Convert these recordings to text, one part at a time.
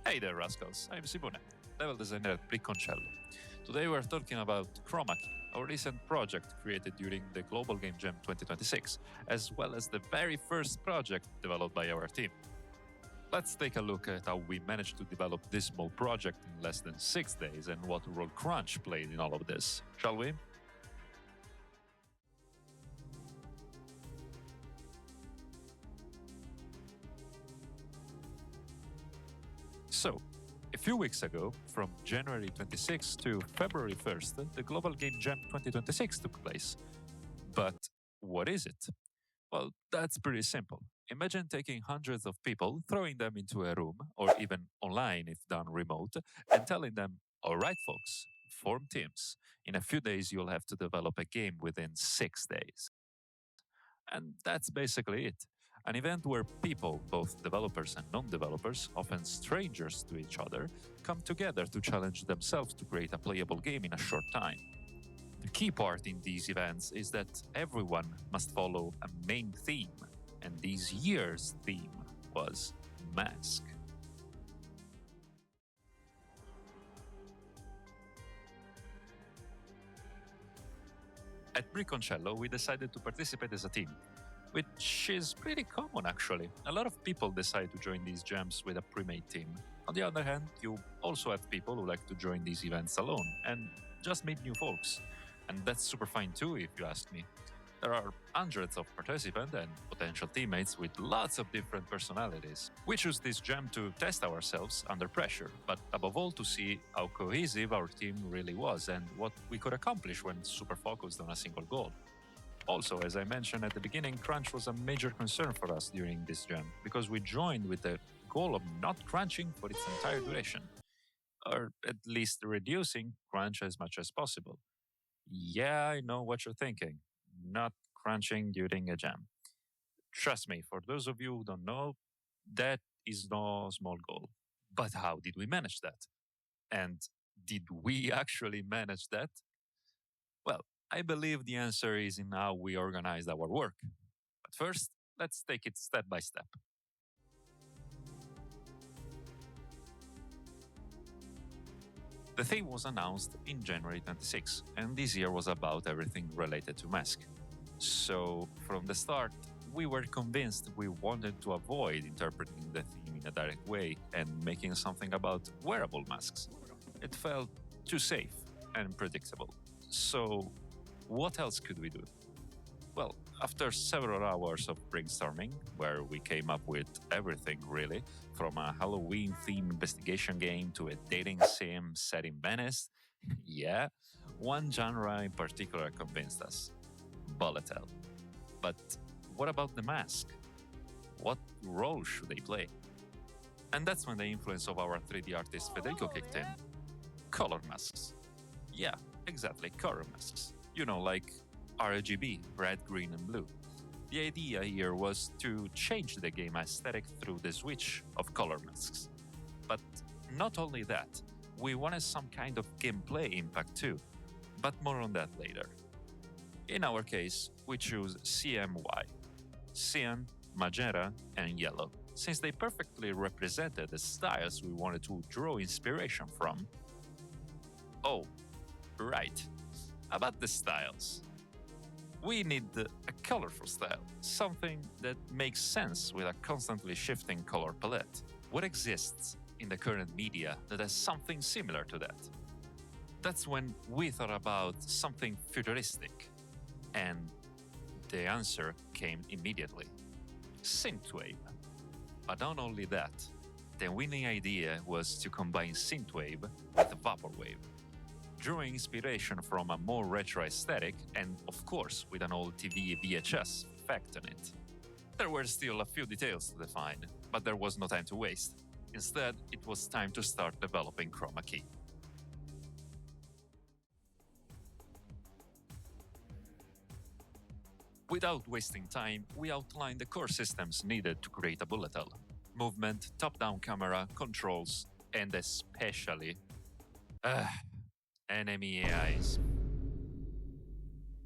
Hey there, rascals. I'm Simone, level designer at Briconcello. Today we're talking about Chroma Key, our recent project created during the Global Game Jam 2026, as well as the very first project developed by our team. Let's take a look at how we managed to develop this small project in less than 6 days and what role crunch played in all of this, shall we? So, a few weeks ago, from January 26 to February 1st, the Global Game Jam 2026 took place. But what is it? Well, that's pretty simple. Imagine taking hundreds of people, throwing them into a room, or even online if done remote, and telling them, all right, folks, form teams. In a few days, you'll have to develop a game within 6 days. And that's basically it. An event where people, both developers and non-developers, often strangers to each other, come together to challenge themselves to create a playable game in a short time. The key part in these events is that everyone must follow a main theme, and this year's theme was mask. At Briconcello, we decided to participate as a team, which is pretty common actually. A lot of people decide to join these jams with a pre-made team. On the other hand, you also have people who like to join these events alone and just meet new folks. And that's super fine too, if you ask me. There are hundreds of participants and potential teammates with lots of different personalities. We choose this jam to test ourselves under pressure, but above all to see how cohesive our team really was and what we could accomplish when super focused on a single goal. Also, as I mentioned at the beginning, crunch was a major concern for us during this jam because we joined with the goal of not crunching for its entire duration, or at least reducing crunch as much as possible. Yeah, I know what you're thinking. Not crunching during a jam. Trust me, for those of you who don't know, that is no small goal. But how did we manage that? And did we actually manage that? Well, I believe the answer is in how we organized our work. But first, let's take it step by step. The theme was announced in January 26, and this year was about everything related to mask. So, from the start, we were convinced we wanted to avoid interpreting the theme in a direct way and making something about wearable masks. It felt too safe and predictable. So, what else could we do? Well, after several hours of brainstorming, where we came up with everything really, from a Halloween-themed investigation game to a dating sim set in Venice, yeah, one genre in particular convinced us: bullet hell. But what about the mask? What role should they play? And that's when the influence of our 3D artist Federico kicked in. Color masks. Yeah, exactly, color masks. You know, like RGB, red, green, and blue. The idea here was to change the game aesthetic through the switch of color masks. But not only that, we wanted some kind of gameplay impact too. But more on that later. In our case, we choose CMY, cyan, magenta, and yellow, since they perfectly represented the styles we wanted to draw inspiration from. Oh, right. About the styles. We need a colorful style, something that makes sense with a constantly shifting color palette. What exists in the current media that has something similar to that? That's when we thought about something futuristic. And the answer came immediately. Synthwave. But not only that, the winning idea was to combine Synthwave with Vaporwave, drawing inspiration from a more retro aesthetic and, of course, with an old TV VHS effect on it. There were still a few details to define, but there was no time to waste. Instead, it was time to start developing Chroma Key. Without wasting time, we outlined the core systems needed to create a bullet hell: movement, top-down camera, controls, and especially enemy AIs.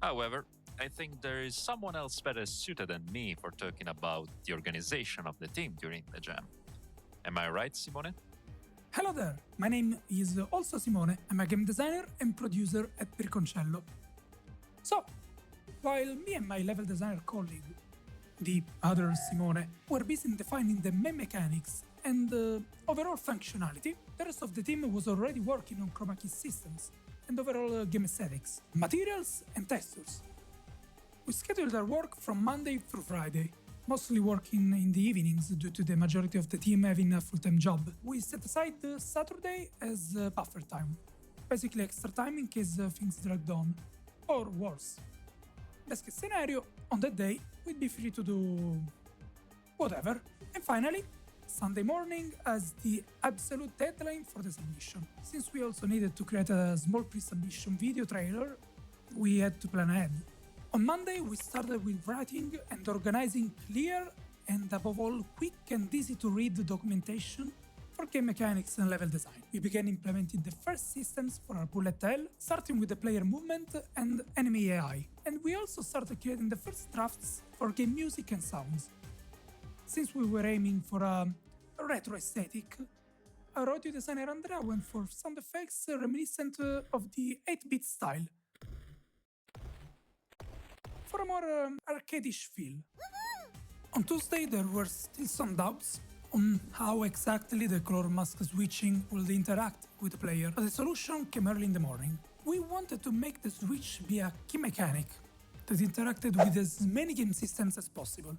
However, I think there is someone else better suited than me for talking about the organization of the team during the jam. Am I right, Simone? Hello there, my name is also Simone. I'm a game designer and producer at Pirconcello. So, while me and my level designer colleague, the other Simone, were busy in defining the main mechanics and overall functionality, the rest of the team was already working on Chroma Key systems and overall game aesthetics, materials and textures. We scheduled our work from Monday through Friday, mostly working in the evenings due to the majority of the team having a full-time job. We set aside Saturday as buffer time, basically extra time in case things dragged on, or worse. Best case scenario, on that day, we'd be free to do whatever. And finally, Sunday morning as the absolute deadline for the submission. Since we also needed to create a small pre-submission video trailer, we had to plan ahead. On Monday, we started with writing and organizing clear and above all quick and easy to read documentation for game mechanics and level design. We began implementing the first systems for our bullet hell, starting with the player movement and enemy AI. And we also started creating the first drafts for game music and sounds. Since we were aiming for a retro aesthetic, our audio designer Andrea went for sound effects reminiscent of the 8-bit style, for a more arcadish feel. On Tuesday, there were still some doubts on how exactly the color mask switching would interact with the player, but the solution came early in the morning. We wanted to make the switch be a key mechanic that interacted with as many game systems as possible.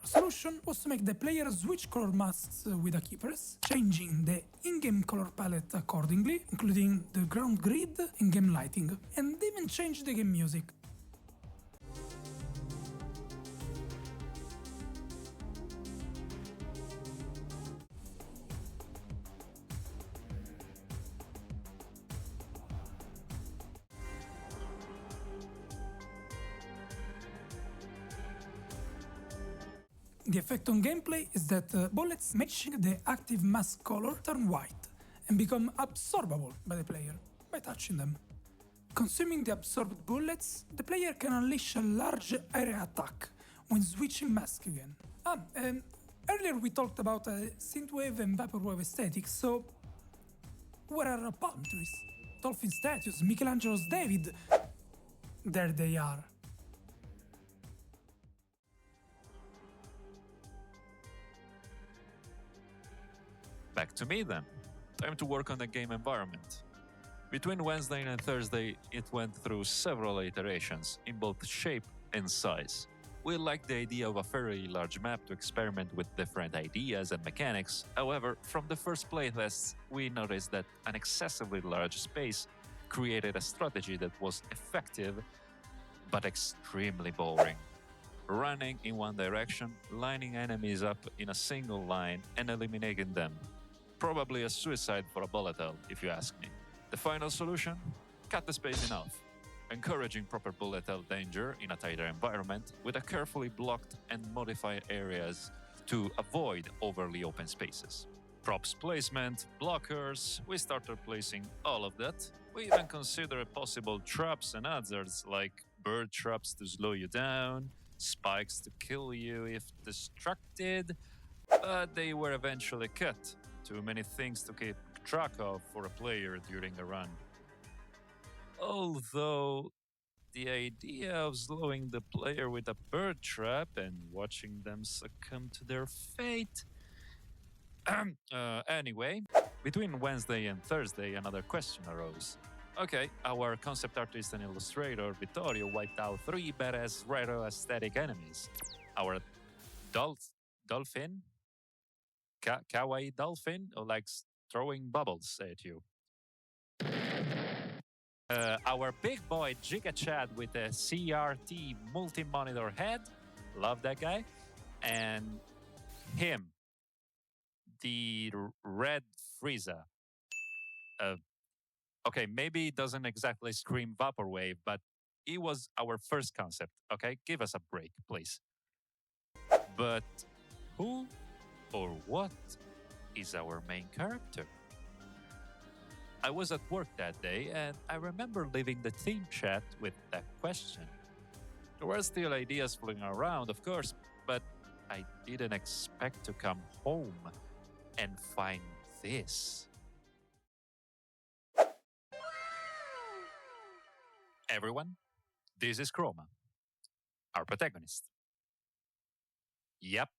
Our solution was to make the player switch color masks with a key press, changing the in-game color palette accordingly, including the ground grid and game lighting, and even change the game music. The effect on gameplay is that bullets matching the active mask color turn white and become absorbable by the player by touching them. Consuming the absorbed bullets, the player can unleash a large area attack when switching mask again. Earlier we talked about Synthwave and Vaporwave aesthetics, so where are our palm trees? Dolphin statues, Michelangelo's David? There they are. Back to me then. Time to work on the game environment. Between Wednesday and Thursday, it went through several iterations in both shape and size. We liked the idea of a fairly large map to experiment with different ideas and mechanics. However, from the first playtests, we noticed that an excessively large space created a strategy that was effective but extremely boring. Running in one direction, lining enemies up in a single line and eliminating them. Probably a suicide for a bullet hell, if you ask me. The final solution? Cut the space in half, encouraging proper bullet hell danger in a tighter environment with a carefully blocked and modified areas to avoid overly open spaces. Props placement, blockers, we started placing all of that. We even considered possible traps and hazards like bird traps to slow you down, spikes to kill you if distracted, but they were eventually cut. Too many things to keep track of for a player during a run. Although the idea of slowing the player with a bird trap and watching them succumb to their fate. Anyway, between Wednesday and Thursday, another question arose. Okay, our concept artist and illustrator Vittorio wiped out 3 badass retro aesthetic enemies. Our dolphin? Kawaii dolphin who likes throwing bubbles at you. Our big boy Giga Chad with a CRT multi-monitor head. Love that guy. And him, the red Frieza. Okay, maybe it doesn't exactly scream Vaporwave, but it was our first concept, okay? Give us a break, please. But who or what is our main character? I was at work that day and I remember leaving the team chat with that question. There were still ideas floating around, of course, but I didn't expect to come home and find this. Everyone, this is Chroma, our protagonist. Yep,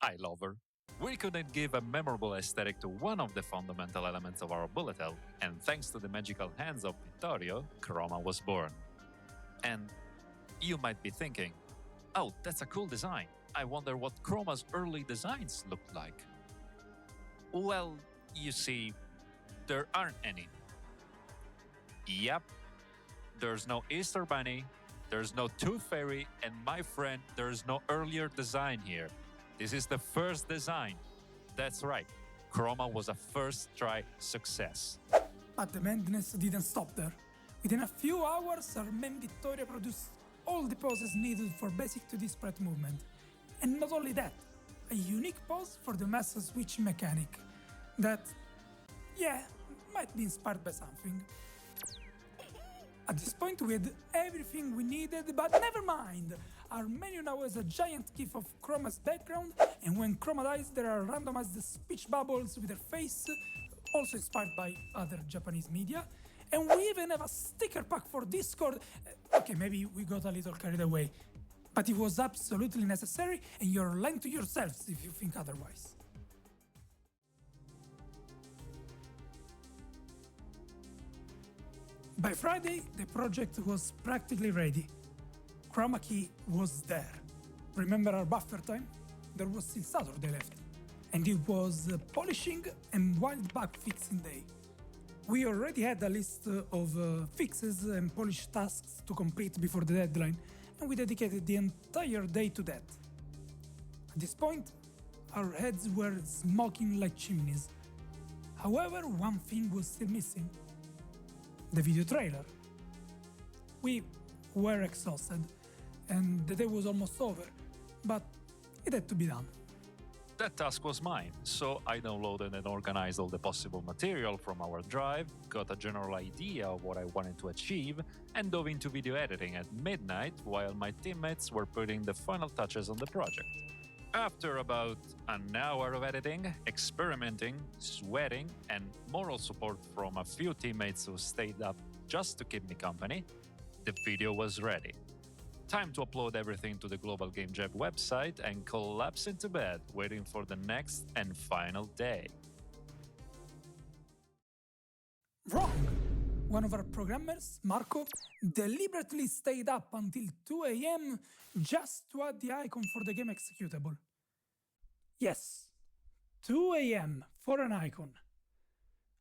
I love her. We couldn't give a memorable aesthetic to one of the fundamental elements of our bullet hell, and thanks to the magical hands of Vittorio, Chroma was born. And you might be thinking, oh, that's a cool design. I wonder what Chroma's early designs looked like. Well, you see, there aren't any. Yep, there's no Easter Bunny, there's no Tooth Fairy, and my friend, there's no earlier design here. This is the first design. That's right, Chroma was a first try success. But the madness didn't stop there. Within a few hours, our main Vittoria produced all the poses needed for basic 2D sprite movement. And not only that, a unique pose for the master switch mechanic that, yeah, might be inspired by something. At this point we had everything we needed, but never mind! Our menu now has a giant gif of Chroma's background, and when Chroma dies there are randomized speech bubbles with her face, also inspired by other Japanese media, and we even have a sticker pack for Discord. Okay, maybe we got a little carried away, but it was absolutely necessary, and you're lying to yourselves if you think otherwise. By Friday, the project was practically ready. Chroma Key was there. Remember our buffer time? There was still Saturday left. And it was polishing and wild bug fixing day. We already had a list of fixes and polish tasks to complete before the deadline, and we dedicated the entire day to that. At this point, our heads were smoking like chimneys. However, one thing was still missing. The video trailer. We were exhausted, and the day was almost over, but it had to be done. That task was mine, so I downloaded and organized all the possible material from our drive, got a general idea of what I wanted to achieve, and dove into video editing at midnight while my teammates were putting the final touches on the project. After about an hour of editing, experimenting, sweating, and moral support from a few teammates who stayed up just to keep me company, the video was ready. Time to upload everything to the Global Game Jam website and collapse into bed, waiting for the next and final day. Wrong! One of our programmers, Marco, deliberately stayed up until 2 AM just to add the icon for the game executable. Yes, 2 AM for an icon.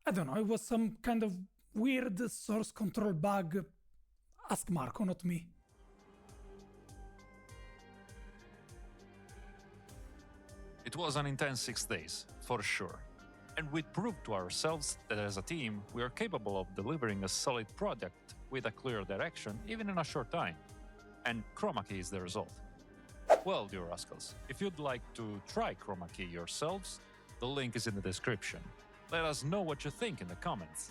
I don't know, it was some kind of weird source control bug. Ask Marco, not me. It was an intense 6 days, for sure. And we proved to ourselves that as a team, we are capable of delivering a solid product with a clear direction, even in a short time. And Chroma Key is the result. Well, dear rascals, if you'd like to try Chroma Key yourselves, the link is in the description. Let us know what you think in the comments.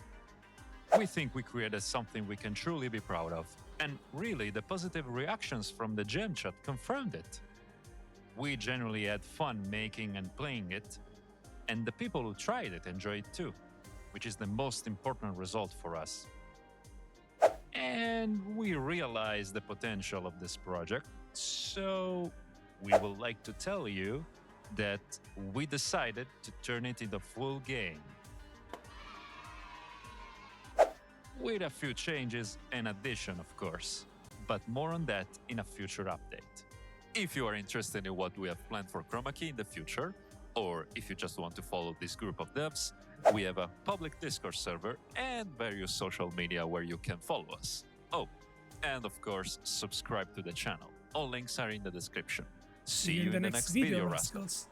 We think we created something we can truly be proud of, and really the positive reactions from the Jam chat confirmed it. We genuinely had fun making and playing it, and the people who tried it enjoyed it too, which is the most important result for us. And we realized the potential of this project, so we would like to tell you that we decided to turn it into a full game. With a few changes and addition, of course, but more on that in a future update. If you are interested in what we have planned for Chroma Key in the future, or if you just want to follow this group of devs, we have a public Discord server and various social media where you can follow us. Oh, and of course, subscribe to the channel. All links are in the description. See you in the next video, rascals.